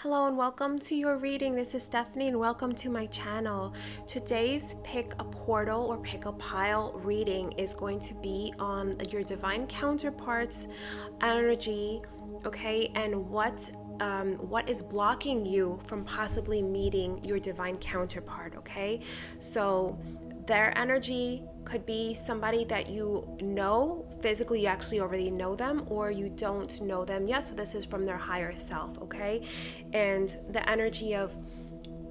Hello and welcome to your reading. This is Stephanie and welcome to my channel. Today's pick a portal or pick a pile reading is going to be on your divine counterparts energy, okay, and what is blocking you from possibly meeting your divine counterpart, okay? So their energy could be somebody that you know physically, you actually already know them, or you don't know them yet. So this is from their higher self, okay? And the energy of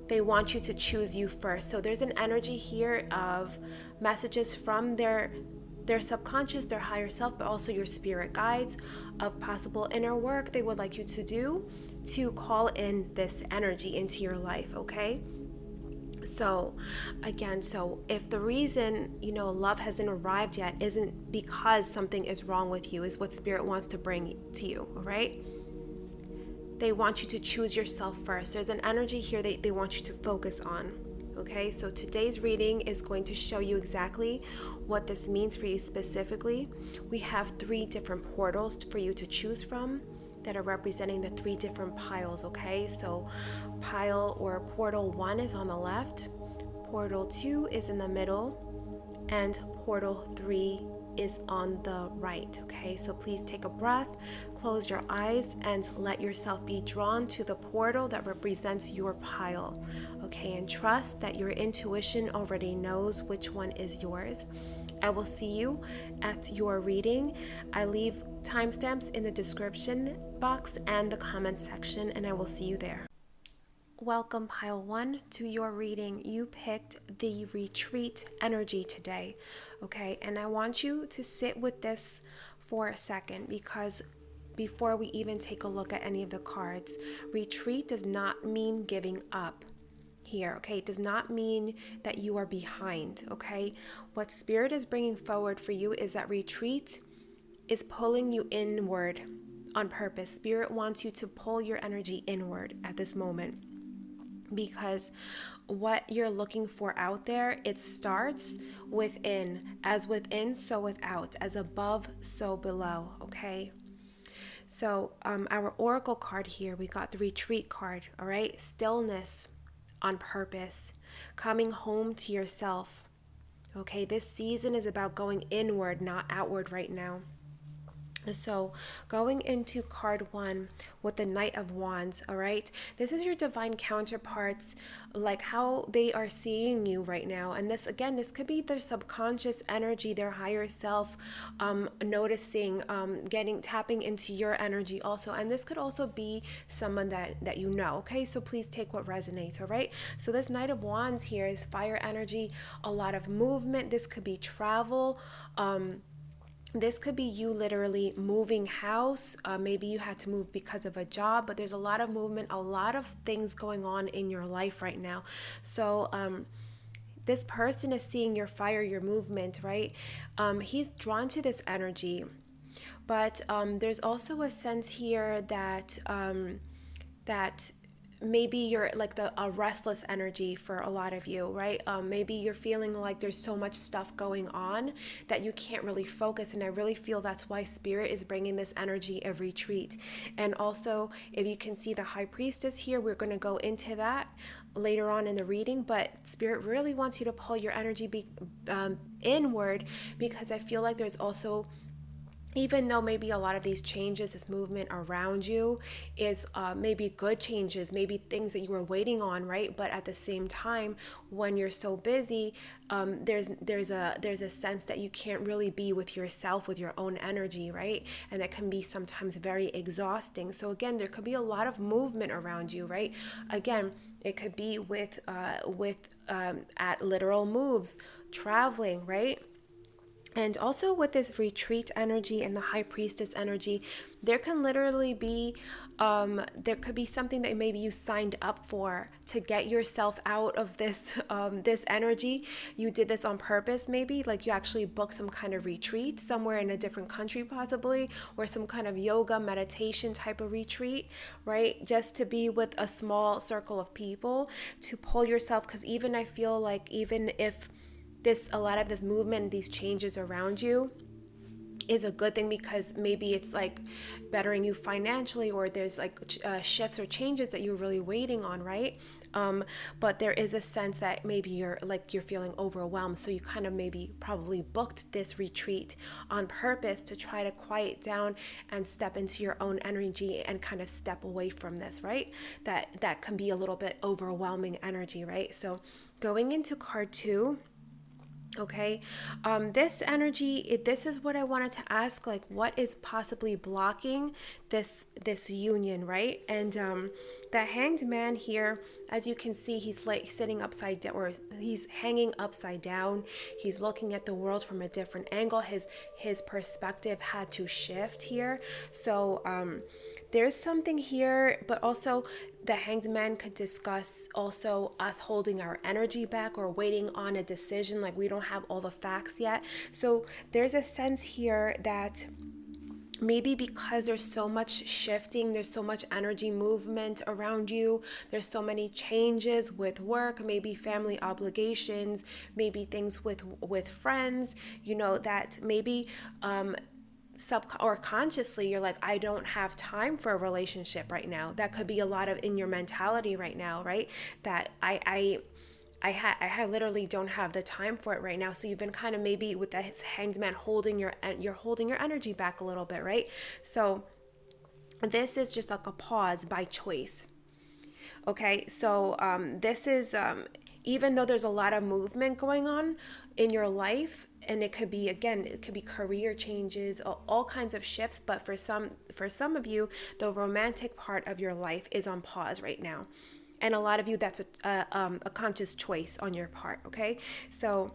they want you to choose you first. So there's an energy here of messages from their subconscious, their higher self, but also your spirit guides of possible inner work they would like you to do to call in this energy into your life, okay? So again, so if the reason love hasn't arrived yet isn't because something is wrong with you, is what spirit wants to bring to you, all right? They want you to choose yourself first. There's an energy here they want you to focus on. Okay, so today's reading is going to show you exactly what this means for you specifically. We have 3 different portals for you to choose from that are representing the 3 different piles, okay? So pile or portal 1 is on the left, portal 2 is in the middle, and portal 3 is on the right, okay? So please take a breath, close your eyes, and let yourself be drawn to the portal that represents your pile, okay? And trust that your intuition already knows which one is yours. I will see you at your reading. I leave timestamps in the description box and the comment section, and I will see you there. Welcome, pile 1, to your reading. You picked the retreat energy today, okay? And I want you to sit with this for a second, because before we even take a look at any of the cards, retreat does not mean giving up here, okay? It does not mean that you are behind, okay? What Spirit is bringing forward for you is that retreat is pulling you inward on purpose. Spirit wants you to pull your energy inward at this moment, because what you're looking for out there, it starts within. As within, so without. As above, so below, okay? So our oracle card here, we got the retreat card, all right? Stillness on purpose, coming home to yourself, okay? This season is about going inward, not outward right now. So going into card 1 with the Knight of Wands, all right, this is your divine counterparts, like how they are seeing you right now. And this, again, this could be their subconscious energy, their higher self, noticing, tapping into your energy also. And this could also be someone that you know, okay? So please take what resonates, all right? So this Knight of Wands here is fire energy, a lot of movement. This could be travel, this could be you literally moving house. Maybe you had to move because of a job, but there's a lot of movement, a lot of things going on in your life right now. So this person is seeing your fire, your movement, right? He's drawn to this energy. But there's also a sense here that that maybe you're like a restless energy for a lot of you, right? Maybe you're feeling like there's so much stuff going on that you can't really focus, and I really feel that's why Spirit is bringing this energy of retreat. And also, if you can see the High Priestess here, we're going to go into that later on in the reading, but Spirit really wants you to pull your energy inward, because I feel like there's also, even though maybe a lot of these changes, this movement around you is maybe good changes, maybe things that you were waiting on, right? But at the same time, when you're so busy, there's a sense that you can't really be with yourself, with your own energy, right? And that can be sometimes very exhausting. So again, there could be a lot of movement around you, right? Again, it could be with at literal moves, traveling, right? And also with this retreat energy and the High Priestess energy, there can literally be, there could be something that maybe you signed up for to get yourself out of this, this energy. You did this on purpose, maybe, like you actually booked some kind of retreat somewhere in a different country possibly, or some kind of yoga meditation type of retreat, right? Just to be with a small circle of people to pull yourself, because even I feel like even if a lot of this movement, these changes around you, is a good thing, because maybe it's like bettering you financially, or there's like shifts or changes that you're really waiting on, right? But there is a sense that maybe you're feeling overwhelmed, so you kind of maybe probably booked this retreat on purpose to try to quiet down and step into your own energy and kind of step away from this, right? That can be a little bit overwhelming energy, right? So going into card 2. Okay, this energy, this is what I wanted to ask, like what is possibly blocking this union, right? And the Hanged Man here, as you can see, he's like sitting upside down, or he's hanging upside down. He's looking at the world from a different angle. His perspective had to shift here. So there's something here, but also the Hanged Man could discuss also us holding our energy back or waiting on a decision, like we don't have all the facts yet. So there's a sense here that maybe because there's so much shifting, there's so much energy movement around you, there's so many changes with work, maybe family obligations, maybe things with friends, that maybe or consciously you're like, I don't have time for a relationship right now. That could be a lot of in your mentality right now, right? That I literally don't have the time for it right now. So you've been kind of maybe with that Hanged Man you're holding your energy back a little bit, right? So this is just like a pause by choice. Okay, so this is even though there's a lot of movement going on in your life, and it could be, again, it could be career changes, all kinds of shifts, but for some of you, the romantic part of your life is on pause right now, and a lot of you, that's a conscious choice on your part. Okay, so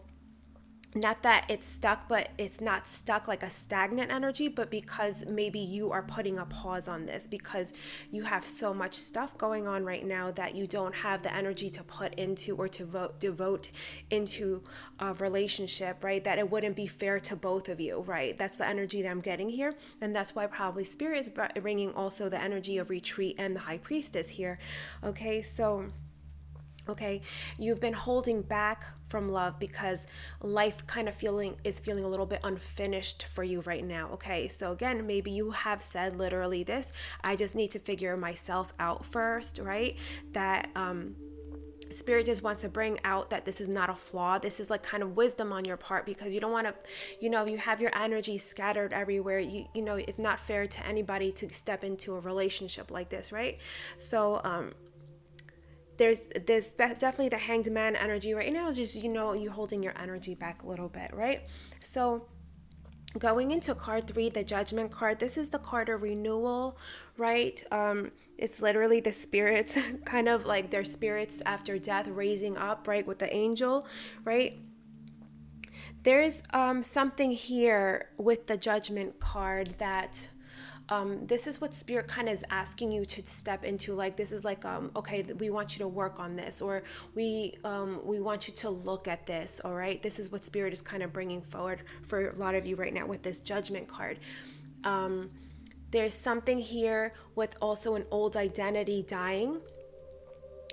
not that it's stuck, but it's not stuck like a stagnant energy, but because maybe you are putting a pause on this because you have so much stuff going on right now that you don't have the energy to put into or to devote into a relationship, right? That it wouldn't be fair to both of you, right? That's the energy that I'm getting here. And that's why probably Spirit is bringing also the energy of retreat and the High Priestess here. Okay, so okay, you've been holding back from love because life kind of is feeling a little bit unfinished for you right now. Okay, so again, maybe you have said literally this, I just need to figure myself out first, right? That Spirit just wants to bring out that this is not a flaw. This is like kind of wisdom on your part, because you don't want to, you have your energy scattered everywhere. It's not fair to anybody to step into a relationship like this, right? So there's definitely the Hanged Man energy right now is just, you holding your energy back a little bit, right? So going into card 3, the Judgment card, this is the card of renewal, right? It's literally the spirits, kind of like their spirits after death raising up, right, with the angel, right? There's something here with the Judgment card that this is what Spirit kind of is asking you to step into. Like, this is like, okay, we want you to work on this, or we want you to look at this. All right, this is what Spirit is kind of bringing forward for a lot of you right now with this Judgment card. There's something here with also an old identity dying,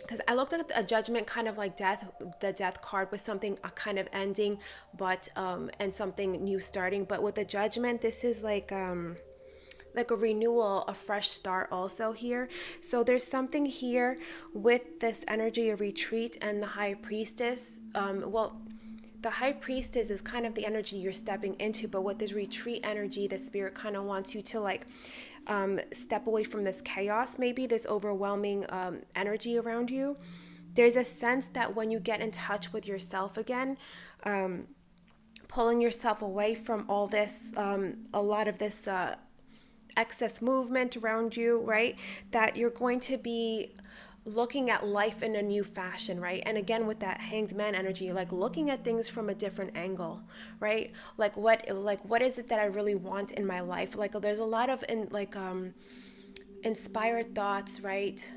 because I looked at a Judgment kind of like death, the Death card with something kind of ending, but and something new starting. But with the Judgment, this is like a renewal, a fresh start also here. So there's something here with this energy of retreat and the High Priestess. The High Priestess is kind of the energy you're stepping into, but with this retreat energy, the Spirit kind of wants you to like step away from this chaos, maybe this overwhelming energy around you. There's a sense that when you get in touch with yourself again, pulling yourself away from all this, a lot of this excess movement around you, right? That you're going to be looking at life in a new fashion, right? And again, with that Hanged Man energy, like looking at things from a different angle, right? Like what is it that I really want in my life? Like there's a lot of inspired thoughts, right?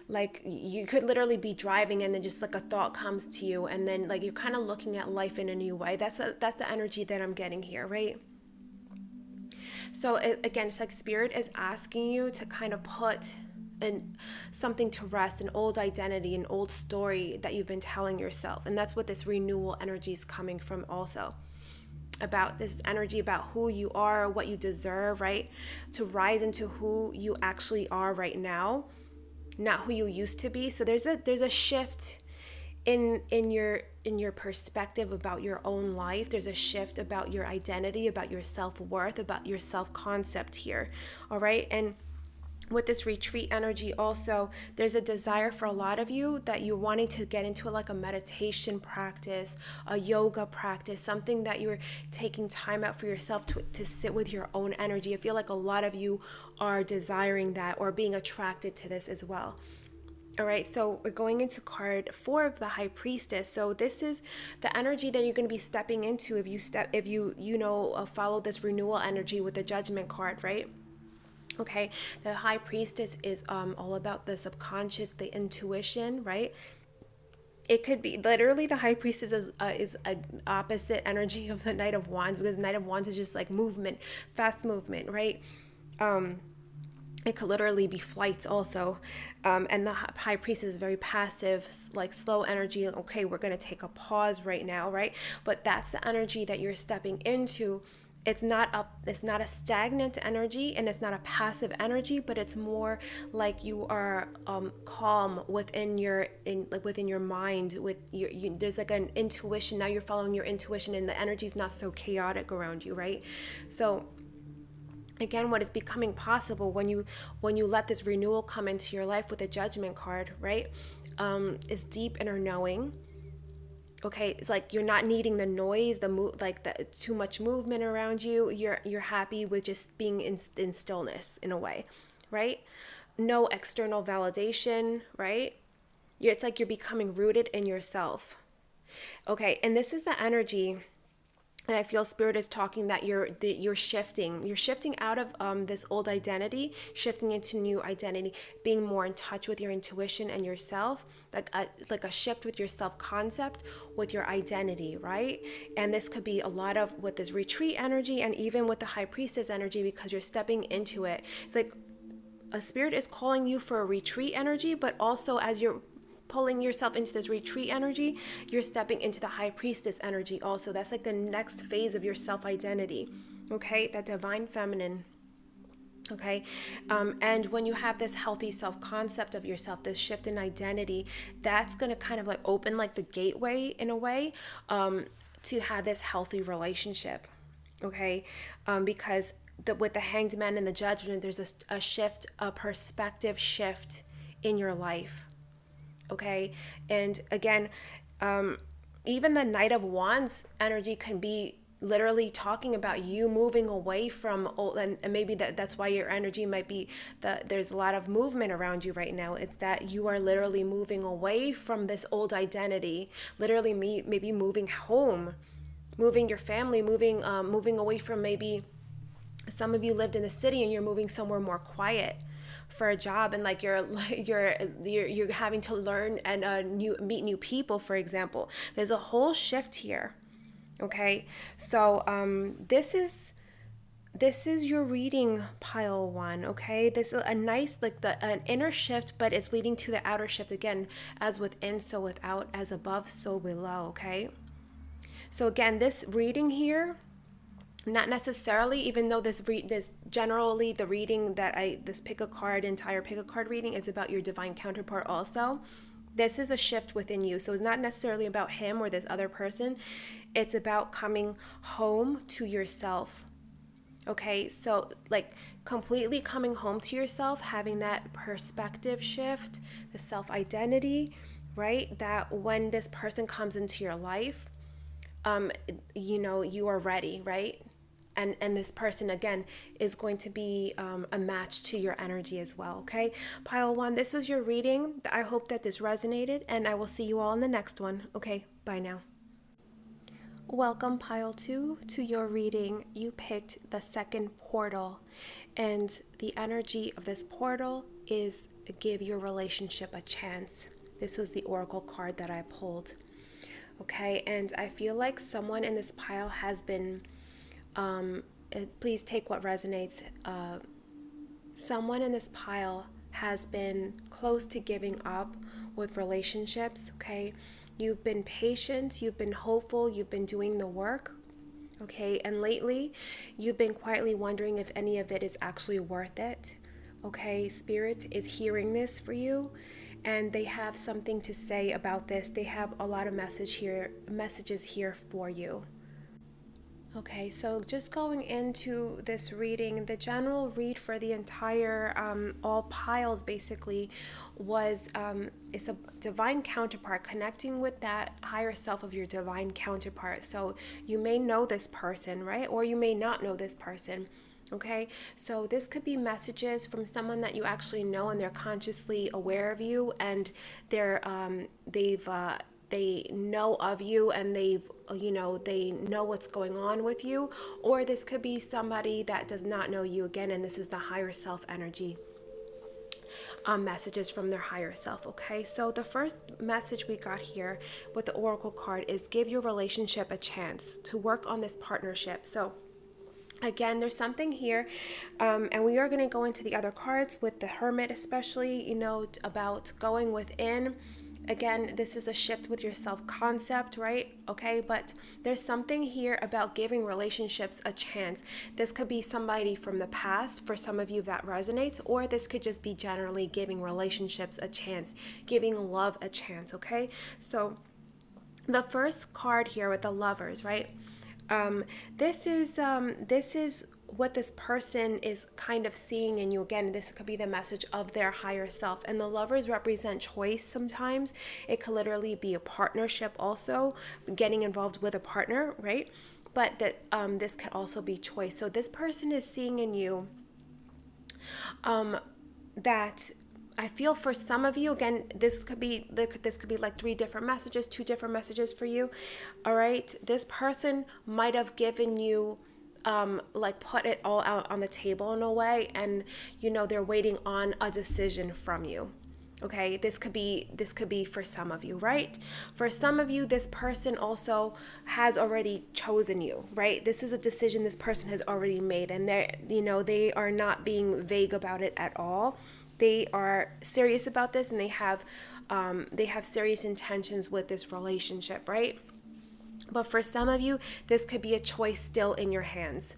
Like you could literally be driving and then just like a thought comes to you, and then like you're kind of looking at life in a new way. That's the energy that I'm getting here, right? So again, it's like Spirit is asking you to kind of put something to rest, an old identity, an old story that you've been telling yourself. And that's what this renewal energy is coming from also. about this energy, about who you are, what you deserve, right? To rise into who you actually are right now, not who you used to be. So there's a shift in your perspective about your own life. There's a shift about your identity, about your self-worth, about your self-concept here. All right. And with this retreat energy also, there's a desire for a lot of you that you're wanting to get into like a meditation practice, a yoga practice, something that you're taking time out for yourself to sit with your own energy. I feel like a lot of you are desiring that or being attracted to this as well. All right, so we're going into card 4 of the High Priestess. So this is the energy that you're going to be stepping into if you follow this renewal energy with the Judgment card, right? Okay, the High Priestess is all about the subconscious, the intuition, right? It could be literally the High Priestess is an opposite energy of the Knight of Wands, because Knight of Wands is just like movement, fast movement, right? It could literally be flights also. And the High Priestess is very passive, like slow energy. Okay, we're going to take a pause right now, right? But that's the energy that you're stepping into. It's not a stagnant energy, and it's not a passive energy, but it's more like you are calm within your mind. There's like an intuition. Now you're following your intuition, and the energy is not so chaotic around you, right? So again, what is becoming possible when you let this renewal come into your life with a Judgment card, right? Is deep inner knowing. Okay, it's like you're not needing the noise, like the too much movement around you. You're happy with just being in stillness in a way, right? No external validation, right? It's like you're becoming rooted in yourself. Okay, and this is the energy. And I feel Spirit is talking that you're shifting out of this old identity, shifting into new identity, being more in touch with your intuition and yourself, like a shift with your self concept, with your identity, right? And this could be a lot of with this retreat energy, and even with the High Priestess energy, because you're stepping into it. It's like a Spirit is calling you for a retreat energy, but also as you're pulling yourself into this retreat energy, you're stepping into the High Priestess energy also. That's like the next phase of your self-identity, okay? That divine feminine, okay? And when you have this healthy self-concept of yourself, this shift in identity, that's going to kind of like open like the gateway in a way to have this healthy relationship, okay? Because with the Hanged Man and the Judgment, there's a shift, a perspective shift in your life. Okay. And again, even the Knight of Wands energy can be literally talking about you moving away from old, and maybe that's why your energy might be that there's a lot of movement around you right now. It's that you are literally moving away from this old identity, literally maybe moving home, moving your family, moving away from, maybe some of you lived in the city and you're moving somewhere more quiet for a job, and like you're having to learn and meet new people, for example. There's a whole shift here. Okay, so this is your reading, pile 1. Okay, this is a nice, like an inner shift, but it's leading to the outer shift again. As within, so without. As above, so below. Okay, so again, this reading here, not necessarily, even though this generally the reading that this entire pick a card reading is about your divine counterpart also. This is a shift within you. So it's not necessarily about him or this other person. It's about coming home to yourself. Okay, so like completely coming home to yourself, having that perspective shift, the self-identity, right? That when this person comes into your life, you are ready, right? And this person again is going to be a match to your energy as well. Okay, pile 1, this was your reading. I hope that this resonated, and I will see you all in the next one. Okay, bye now. Welcome, pile 2, to your reading. You picked the second portal, and the energy of this portal is give your relationship a chance. This was the oracle card that I pulled. Okay, and I feel like someone in this pile has been please take what resonates. Someone in this pile has been close to giving up with relationships. Okay, you've been patient, you've been hopeful, you've been doing the work, Okay, and lately you've been quietly wondering if any of it is actually worth it. Okay, Spirit is hearing this for you, and they have something to say about this. They have a lot of messages here for you. Okay, so just going into this reading, the general read for the entire all piles basically was it's a divine counterpart, connecting with that higher self of your divine counterpart. So you may know this person, right? Or you may not know this person. Okay, so this could be messages from someone that you actually know and they're consciously aware of you, and they know of you, and they know what's going on with you. Or this could be somebody that does not know you, again, and this is the higher self energy, messages from their higher self. Okay, so the first message we got here with the oracle card is give your relationship a chance to work on this partnership. So again, there's something here, and we are going to go into the other cards with the Hermit, especially, about going within. Again, this is a shift with your self concept, right? Okay, but there's something here about giving relationships a chance. This could be somebody from the past for some of you that resonates, or this could just be generally giving relationships a chance, giving love a chance. Okay, so the first card here with the Lovers, right? This is what this person is kind of seeing in you. Again, this could be the message of their higher self, and the Lovers represent choice. Sometimes it could literally be a partnership, also getting involved with a partner, right? But that this could also be choice. So this person is seeing in you that I feel for some of you, again, this could be like three different messages, two different messages for you. All right, this person might have given you like put it all out on the table in a way, and they're waiting on a decision from you. Okay, this could be for some of you, right? For some of you, this person also has already chosen you, right? This is a decision this person has already made, and they are not being vague about it at all. They are serious about this, and they have serious intentions with this relationship, right? But for some of you, this could be a choice still in your hands.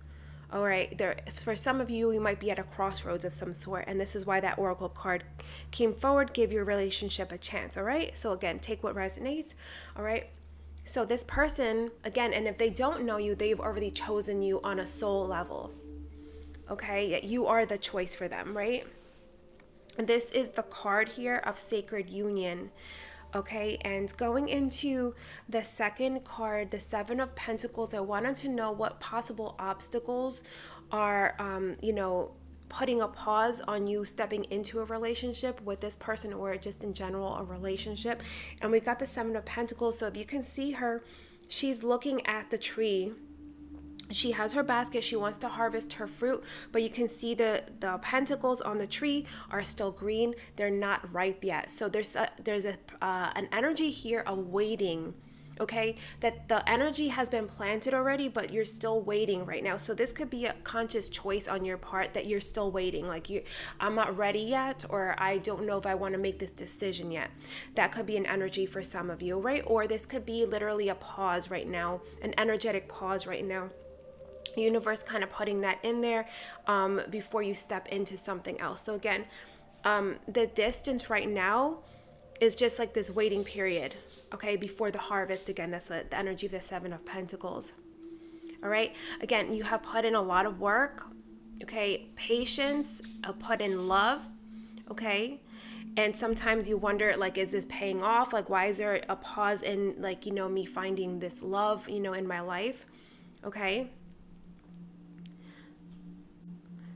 All right, for some of you, you might be at a crossroads of some sort, and this is why that oracle card came forward. Give your relationship a chance. All right, so again, take what resonates. All right, so this person, again, and if they don't know you, they've already chosen you on a soul level. Okay, you are the choice for them, right? This is the card here of sacred union. Okay, and going into the second card, the Seven of Pentacles, I wanted to know what possible obstacles are, putting a pause on you stepping into a relationship with this person, or just in general a relationship. And we got the Seven of Pentacles. So if you can see her, she's looking at the tree. She has her basket. She wants to harvest her fruit, but you can see the pentacles on the tree are still green. They're not ripe yet. So an energy here of waiting. Okay, that the energy has been planted already, but you're still waiting right now. So this could be a conscious choice on your part that you're still waiting. Like I'm not ready yet, or I don't know if I want to make this decision yet. That could be an energy for some of you, right? Or this could be literally a pause right now, an energetic pause right now. Universe kind of putting that in there before you step into something else. So again, the distance right now is just like this waiting period, okay, before the harvest. Again, that's the energy of the Seven of Pentacles. All right, again, you have put in a lot of work, okay, patience, put in love, okay, and sometimes you wonder, like, is this paying off? Like, why is there a pause in, like, me finding this love, in my life? Okay,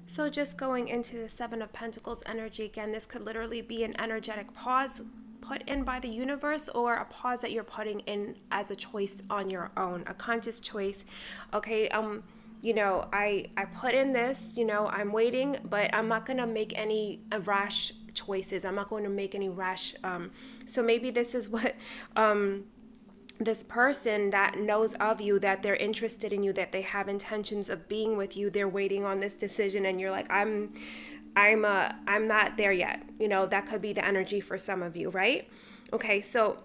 so just going into the Seven of Pentacles energy, again, this could literally be an energetic pause put in by the universe, or a pause that you're putting in as a choice on your own, a conscious choice. Okay, I put in this, I'm waiting, but I'm not going to make any rash choices. I'm not going to make any rash. So maybe this is what this person that knows of you, that they're interested in you, that they have intentions of being with you, they're waiting on this decision, and you're like, I'm not there yet. That could be the energy for some of you, right? Okay, so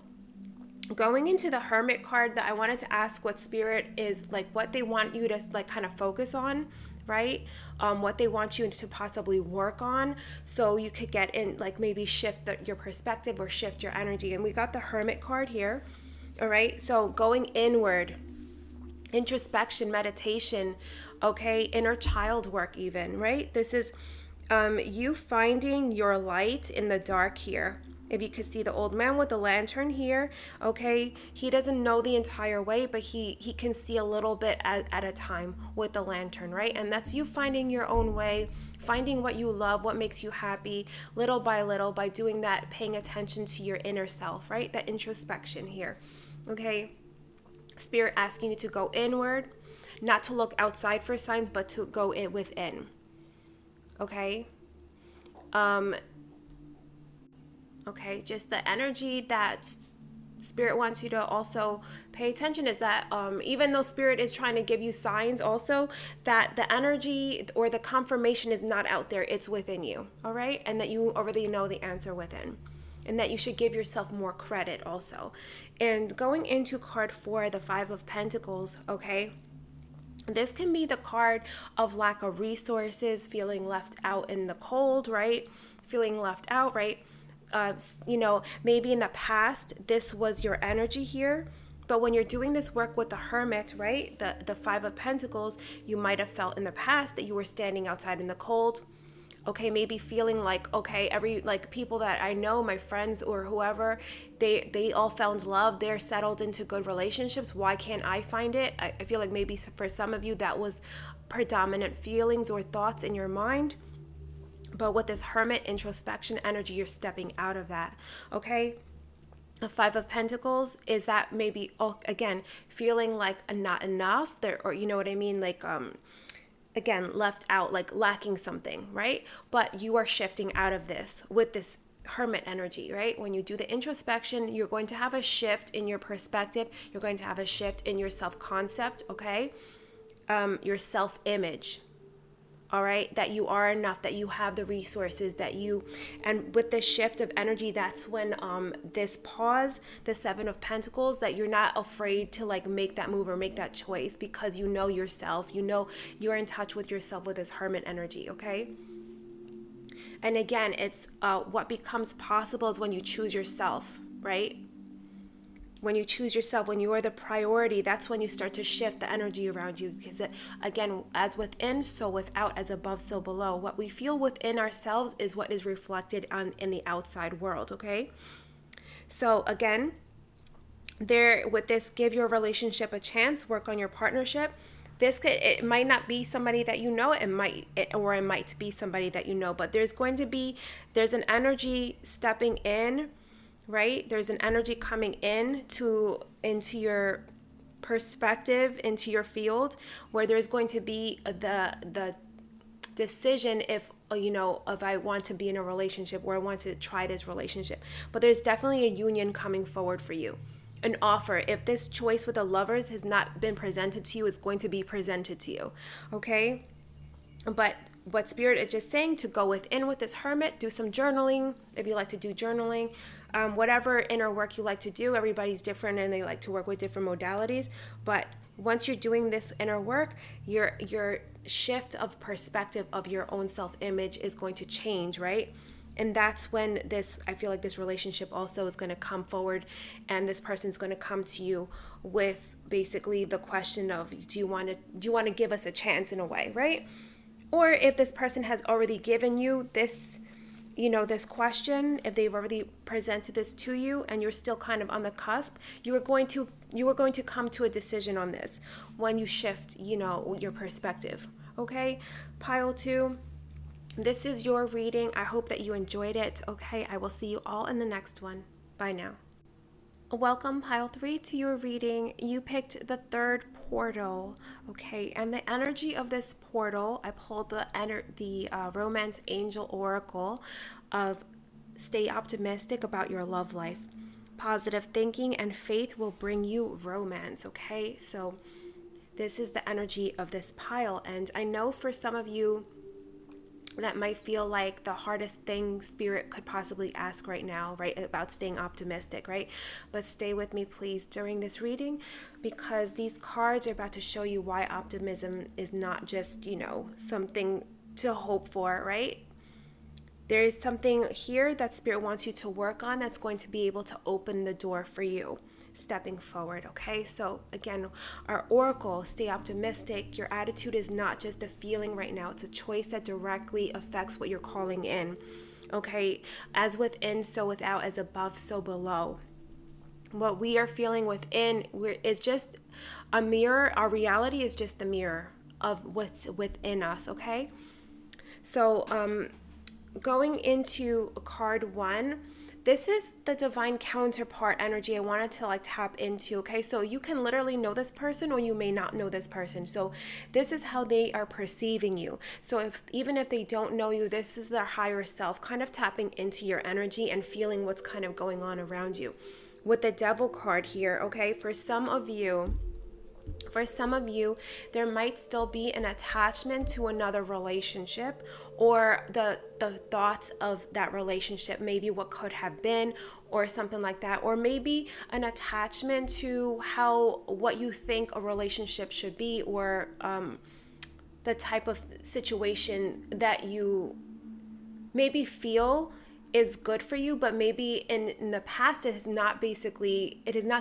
Going into the Hermit card, that I wanted to ask what Spirit is like, what they want you to like kind of focus on, right? What they want you to possibly work on, so you could get in, like maybe shift your perspective or shift your energy. And we got the Hermit card here. All right, so going inward, introspection, meditation, okay, inner child work, even, right? This is you finding your light in the dark here. If you could see the old man with the lantern here, okay, he doesn't know the entire way, but he can see a little bit at a time with the lantern, right? And that's you finding your own way, finding what you love, what makes you happy, little by little, by doing that, paying attention to your inner self, right? That introspection here, okay? Spirit asking you to go inward, not to look outside for signs, but to go in within. Okay? Okay, just the energy that Spirit wants you to also pay attention is that even though Spirit is trying to give you signs also, that the energy or the confirmation is not out there, it's within you. All right? And that you already know the answer within. And that you should give yourself more credit also. And going into card 4, the 5 of Pentacles, okay? This can be the card of lack of resources, feeling left out in the cold, right? Feeling left out, right? Maybe in the past, this was your energy here. But when you're doing this work with the Hermit, right? The 5 of Pentacles, you might have felt in the past that you were standing outside in the cold. Okay, maybe feeling like, okay, like people that I know, my friends or whoever, they all found love, they're settled into good relationships. Why can't I find it? I feel like maybe for some of you that was predominant feelings or thoughts in your mind. But with this Hermit introspection energy, you're stepping out of that. Okay, the 5 of Pentacles is that maybe, again, feeling like not enough there, or you know what I mean, like again, left out, like lacking something, right? But you are shifting out of this with this Hermit energy, right? When you do the introspection, you're going to have a shift in your perspective. You're going to have a shift in your self-concept, okay? Your self-image, all right? That you are enough, that you have the resources, and with this shift of energy, that's when this pause, the 7 of Pentacles, that you're not afraid to like make that move or make that choice, because you know yourself, you know you're in touch with yourself with this Hermit energy, okay? And again, it's what becomes possible is when you choose yourself, right? When you choose yourself, when you are the priority, that's when you start to shift the energy around you. Because again, as within, so without, as above, so below. What we feel within ourselves is what is reflected in the outside world, okay? So again, with this, give your relationship a chance, work on your partnership. It might not be somebody that you know, it might be somebody that you know, but there's an energy stepping in, right? There's an energy coming into your perspective, into your field, where there's going to be the decision if I want to be in a relationship, or I want to try this relationship. But there's definitely a union coming forward for you, an offer. If this choice with the Lovers has not been presented to you, it's going to be presented to you, okay? But what Spirit is just saying, to go within with this Hermit, do some journaling if you like to do journaling, whatever inner work you like to do. Everybody's different and they like to work with different modalities. But once you're doing this inner work, your shift of perspective of your own self-image is going to change, right? And that's when I feel like this relationship also is going to come forward, and this person's going to come to you with basically the question of, do you want to give us a chance, in a way, right? Or if this person has already given you this, this question, if they've already presented this to you and you're still kind of on the cusp, you are going to come to a decision on this when you shift, your perspective. Okay, pile 2. This is your reading. I hope that you enjoyed it. Okay, I will see you all in the next one. Bye now. Welcome, pile 3, to your reading. You picked the 3rd portal, okay? And the energy of this portal, I pulled the Romance Angel Oracle of stay optimistic about your love life. Positive thinking and faith will bring you romance, okay? So this is the energy of this pile. And I know for some of you, that might feel like the hardest thing spirit could possibly ask right now, right? About staying optimistic, right? But stay with me, please, during this reading, because these cards are about to show you why optimism is not just, something to hope for, right? There is something here that spirit wants you to work on that's going to be able to open the door for you stepping forward. Okay, so again, our oracle, stay optimistic. Your attitude is not just a feeling right now, it's a choice that directly affects what you're calling in. Okay, as within, so without, as above, so below. What we are feeling within is just a mirror. Our reality is just the mirror of what's within us. Okay, so going into card 1, this is the divine counterpart energy I wanted to tap into. Okay, so you can literally know this person or you may not know this person. So this is how they are perceiving you. So even if they don't know you, this is their higher self kind of tapping into your energy and feeling what's kind of going on around you. With the devil card here, okay, for some of you, there might still be an attachment to another relationship, or the thoughts of that relationship, maybe what could have been or something like that, or maybe an attachment to what you think a relationship should be, or the type of situation that you maybe feel is good for you, but maybe in the past it has not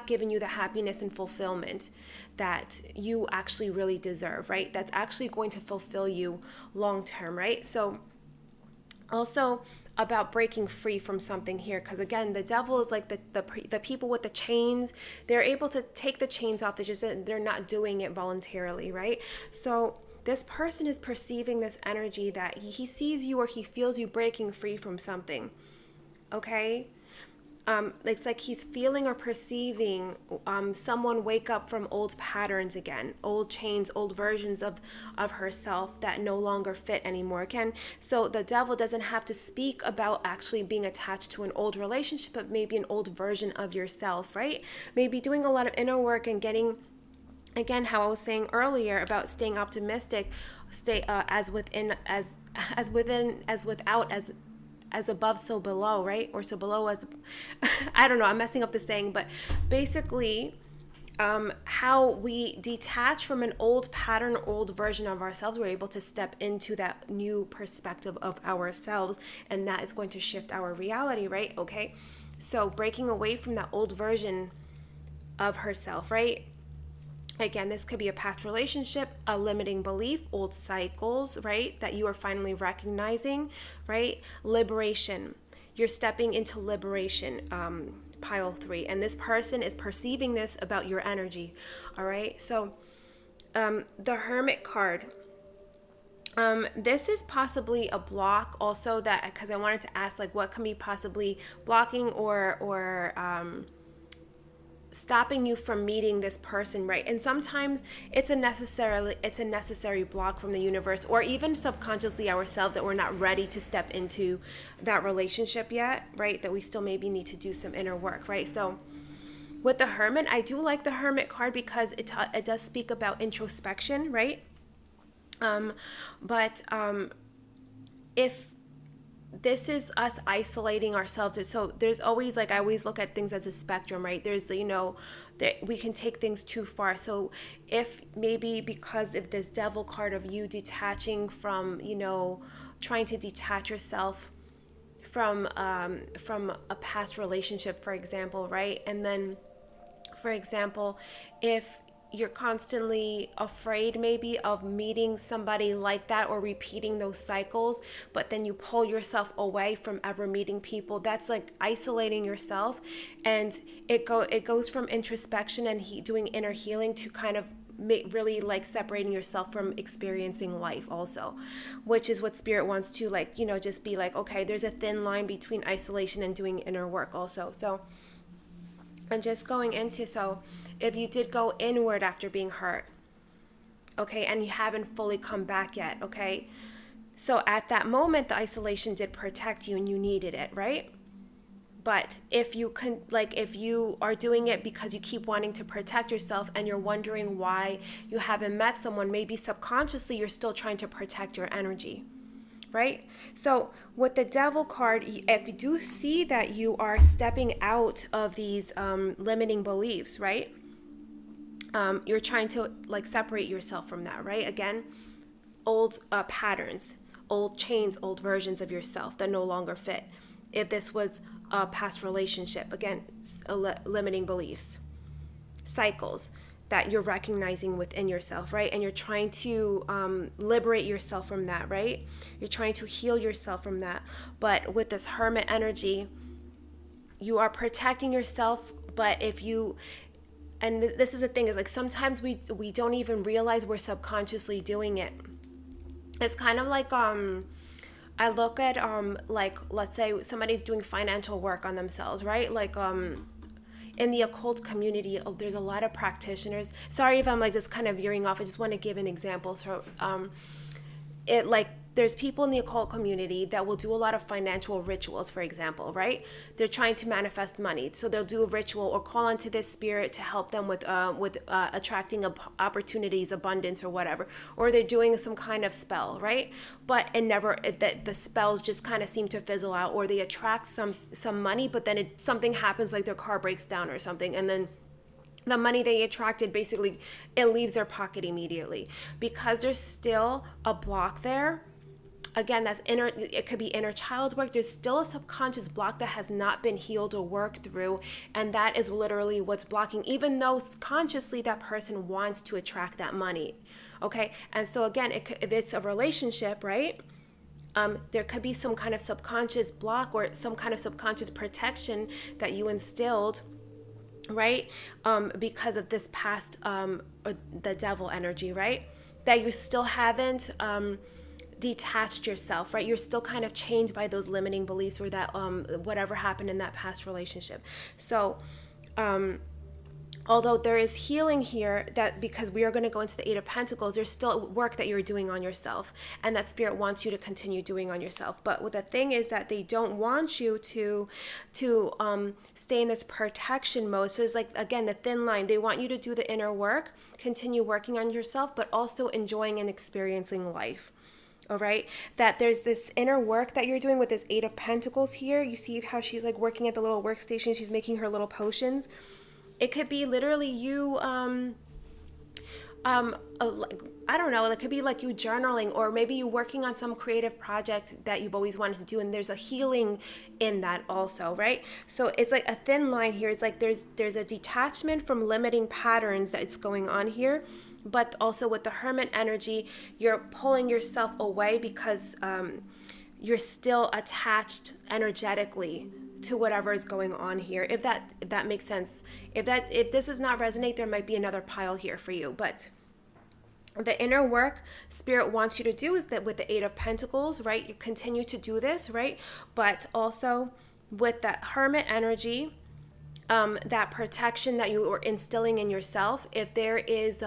given you the happiness and fulfillment that you actually really deserve, right? That's actually going to fulfill you long term, right? So also about breaking free from something here, because again, the devil is like the people with the chains. They're able to take the chains off. They're not doing it voluntarily, right? So this person is perceiving this energy that he sees you or he feels you breaking free from something. Okay, it's like he's feeling or perceiving someone wake up from old patterns again, old chains, old versions of herself that no longer fit anymore. Again, so the devil doesn't have to speak about actually being attached to an old relationship, but maybe an old version of yourself, right? Maybe doing a lot of inner work and getting, again, how I was saying earlier about staying optimistic, stay as within, as within, as without, as above, so below, right? Or so below as, I don't know, I'm messing up the saying, but basically, how we detach from an old pattern, old version of ourselves, we're able to step into that new perspective of ourselves, and that is going to shift our reality, right? Okay, so breaking away from that old version of herself, right? Again, this could be a past relationship, a limiting belief, old cycles, right? That you are finally recognizing, right? Liberation. You're stepping into liberation, pile 3. And this person is perceiving this about your energy, all right? So the Hermit card. This is possibly a block also, that because I wanted to ask what can be possibly blocking or stopping you from meeting this person, right? And sometimes it's a necessary block from the universe, or even subconsciously ourselves, that we're not ready to step into that relationship yet, right? That we still maybe need to do some inner work, right? So with the Hermit, I do like the Hermit card because it does speak about introspection, right? But if this is us isolating ourselves, so there's always, I always look at things as a spectrum, right? There's that we can take things too far. So if maybe because of this devil card of you detaching from, trying to detach yourself from a past relationship, for example, right? And then, for example, if you're constantly afraid maybe of meeting somebody like that or repeating those cycles, but then you pull yourself away from ever meeting people, that's isolating yourself. And it goes from introspection and doing inner healing to kind of really separating yourself from experiencing life also, which is what spirit wants to just be okay, there's a thin line between isolation and doing inner work also. So and just going into, so if you did go inward after being hurt, okay, and you haven't fully come back yet, okay, so at that moment the isolation did protect you and you needed it, right? But if you can, if you are doing it because you keep wanting to protect yourself and you're wondering why you haven't met someone, maybe subconsciously you're still trying to protect your energy, right? So with the Devil card, if you do see that you are stepping out of these limiting beliefs, right? You're trying to like separate yourself from that, right? Again, old patterns, old chains, old versions of yourself that no longer fit. If this was a past relationship, again, limiting beliefs, cycles that you're recognizing within yourself, right? And you're trying to liberate yourself from that, right? You're trying to heal yourself from that. But with this Hermit energy, you are protecting yourself. But if you, and this is the thing, is like sometimes we don't even realize we're subconsciously doing it. It's kind of like I look at like, let's say somebody's doing financial work on themselves, right? Like in the occult community, there's a lot of practitioners. Sorry if I'm like just kind of veering off. I just want to give an example. So it like, there's people in the occult community that will do a lot of financial rituals, for example, right? They're trying to manifest money, so they'll do a ritual or call onto this spirit to help them with attracting opportunities, abundance, or whatever. Or they're doing some kind of spell, right? But it never, the spells just kind of seem to fizzle out, or they attract some money, but then something happens, like their car breaks down or something, and then the money they attracted, basically it leaves their pocket immediately, because there's still a block there. Again, that's inner, it could be inner child work. There's still a subconscious block that has not been healed or worked through, and that is literally what's blocking, even though consciously that person wants to attract that money. Okay, and so again, if it's a relationship, right, there could be some kind of subconscious block or some kind of subconscious protection that you instilled, right, because of this past or the Devil energy, right, that you still haven't detached yourself, right? You're still kind of chained by those limiting beliefs, or that whatever happened in that past relationship. So although there is healing here, that because we are going to go into the Eight of Pentacles, there's still work that you're doing on yourself, and that spirit wants you to continue doing on yourself. But what the thing is that they don't want you to stay in this protection mode. So it's like, again, the thin line. They want you to do the inner work, continue working on yourself, but also enjoying and experiencing life. All right, that there's this inner work that you're doing with this Eight of Pentacles here. You see how she's like working at the little workstation. She's making her little potions. It could be literally you, I don't know, it could be like you journaling, or maybe you working on some creative project that you've always wanted to do, and there's a healing in that also, right? So it's like a thin line here. It's like there's a detachment from limiting patterns that's going on here, but also with the Hermit energy, you're pulling yourself away because you're still attached energetically to whatever is going on here. If that makes sense. If this does not resonate, there might be another pile here for you. But the inner work spirit wants you to do is that with the Eight of Pentacles, right? You continue to do this, right? But also with that Hermit energy, that protection that you are instilling in yourself. If there is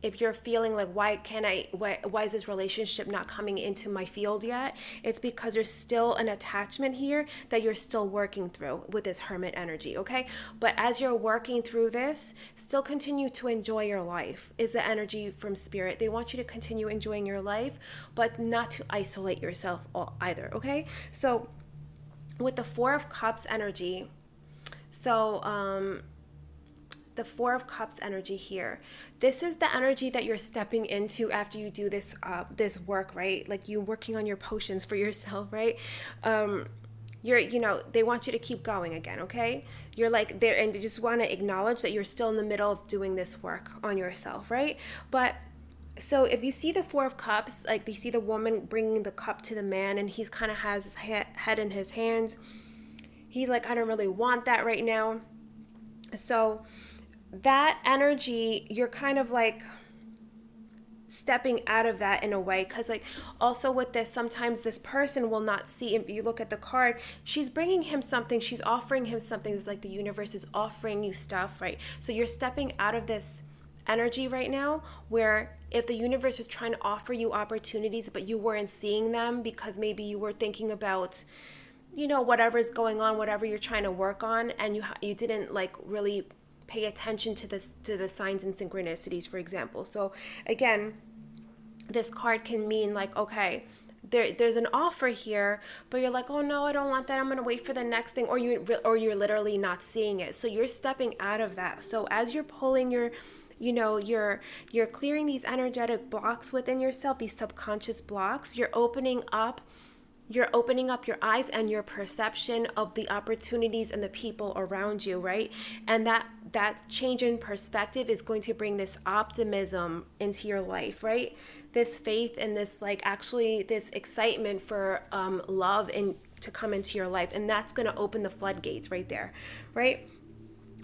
if you're feeling like, why is this relationship not coming into my field yet? It's because there's still an attachment here that you're still working through with this Hermit energy, okay? But as you're working through this, still continue to enjoy your life, is the energy from spirit. They want you to continue enjoying your life, but not to isolate yourself either, okay? So with the Four of Cups energy, so the Four of Cups energy here, this is the energy that you're stepping into after you do this this work, right? Like you working on your potions for yourself, right? They want you to keep going again, okay? You're like there, and they just want to acknowledge that you're still in the middle of doing this work on yourself, right? But so if you see the Four of Cups, like you see the woman bringing the cup to the man, and he's kind of has his head in his hands. He's like, I don't really want that right now. So that energy, you're kind of like stepping out of that in a way, because like also with this, sometimes this person will not see. If you look at the card, she's bringing him something, she's offering him something. It's like the universe is offering you stuff, right? So you're stepping out of this energy right now, where if the universe is trying to offer you opportunities but you weren't seeing them because maybe you were thinking about whatever's going on, whatever you're trying to work on, and you didn't like really pay attention to the signs and synchronicities, for example. So again, this card can mean like, okay, there's an offer here, but you're like, oh no, I don't want that, I'm gonna wait for the next thing, or you're literally not seeing it. So you're stepping out of that. So as you're pulling your, you're clearing these energetic blocks within yourself, these subconscious blocks. You're opening up your eyes and your perception of the opportunities and the people around you, right? And that change in perspective is going to bring this optimism into your life, right? This faith and this, like, actually this excitement for love and to come into your life, and that's going to open the floodgates right there, right?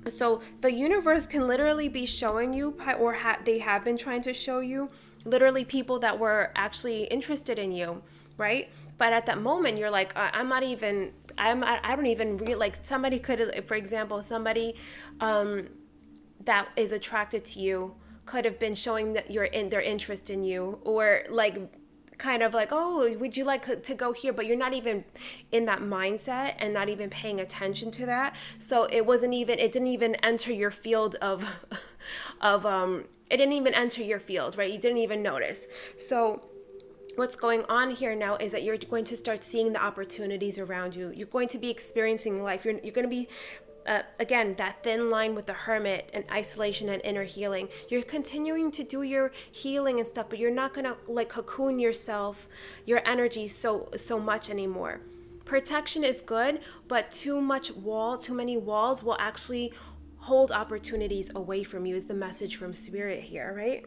So the universe can literally be showing you, or they have been trying to show you, literally people that were actually interested in you, right? But at that moment, you're like, I'm not even, I don't even like, somebody could, for example, somebody that is attracted to you could have been showing that you're in their interest in you, or like kind of like, oh, would you like to go here, but you're not even in that mindset and not even paying attention to that. So it didn't even enter your field of of it didn't even enter your field, right? You didn't even notice. So what's going on here now is that you're going to start seeing the opportunities around you. You're going to be experiencing life. You're going to be, again, that thin line with the hermit and isolation and inner healing. You're continuing to do your healing and stuff, but you're not going to like cocoon yourself, your energy so much anymore. Protection is good, but too many walls will actually hold opportunities away from you, is the message from spirit here, right?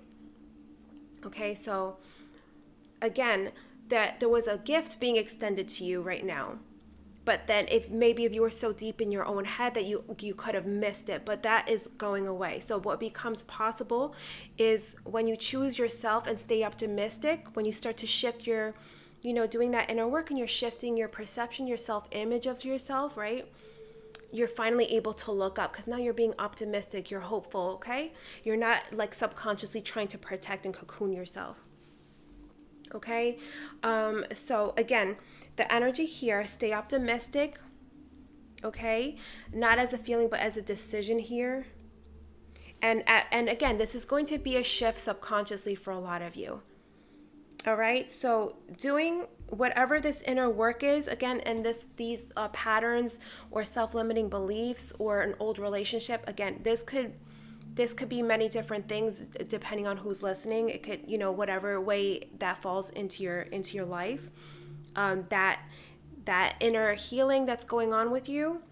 Okay, so again, that there was a gift being extended to you right now, but then if you were so deep in your own head that you could have missed it, but that is going away. So what becomes possible is when you choose yourself and stay optimistic, when you start to shift your, doing that inner work, and you're shifting your perception, your self-image of yourself, right? You're finally able to look up, because now you're being optimistic, you're hopeful. Okay, you're not like subconsciously trying to protect and cocoon yourself. Okay, so again, the energy here, stay optimistic. Okay, not as a feeling but as a decision here. And again, this is going to be a shift subconsciously for a lot of you. All right, so doing whatever this inner work is, again, and these patterns or self-limiting beliefs or an old relationship, again, this could be many different things depending on who's listening. It could, whatever way that falls into your life, that inner healing that's going on with you.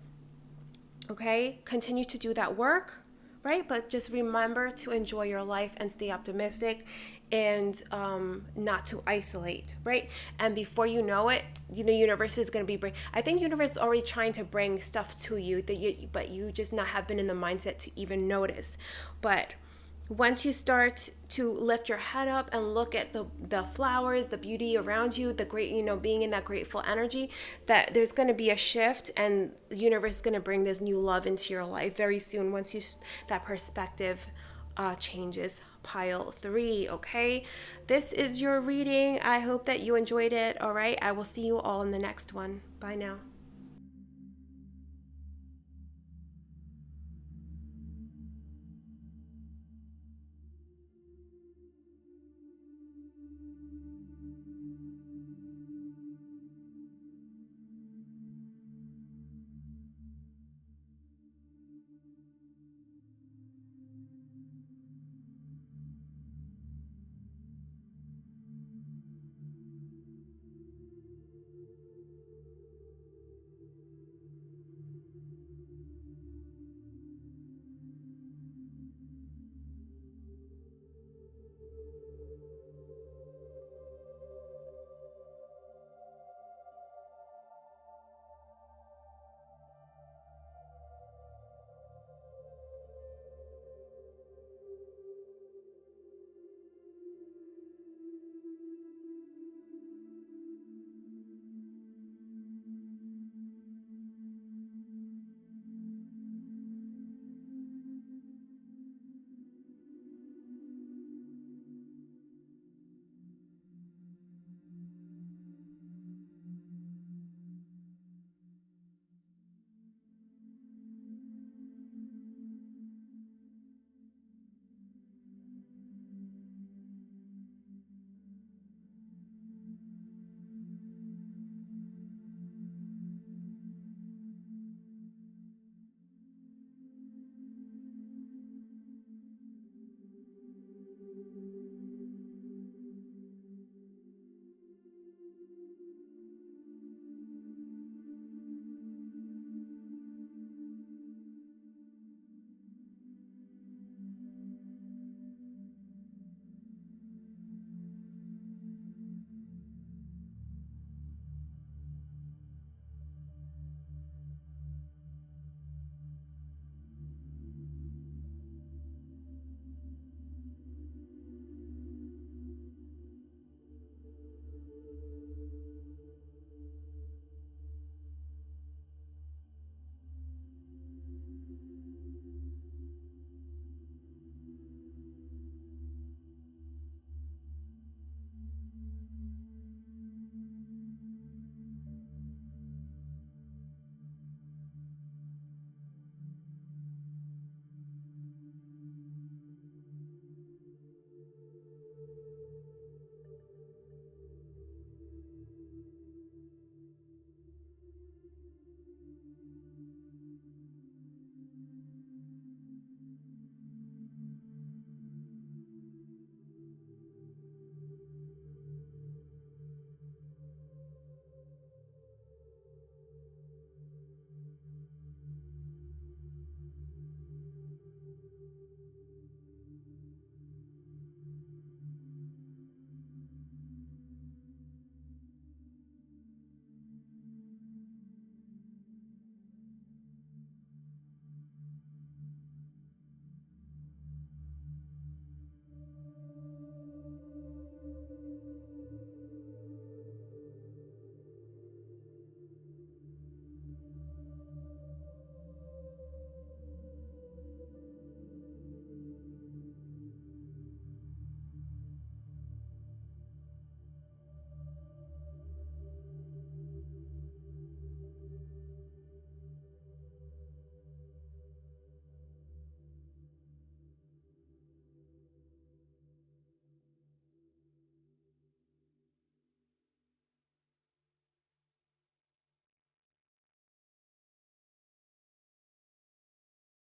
Okay, continue to do that work, right? But just remember to enjoy your life and stay optimistic, and not to isolate, right? And before you know it, universe is going to be I think universe is already trying to bring stuff to you but you just not have been in the mindset to even notice. But once you start to lift your head up and look at the flowers, the beauty around you, the great, being in that grateful energy, that there's going to be a shift, and the universe is going to bring this new love into your life very soon once that perspective changes. Pile 3. Okay, this is your reading. I hope that you enjoyed it. All right, I will see you all in the next one. Bye now.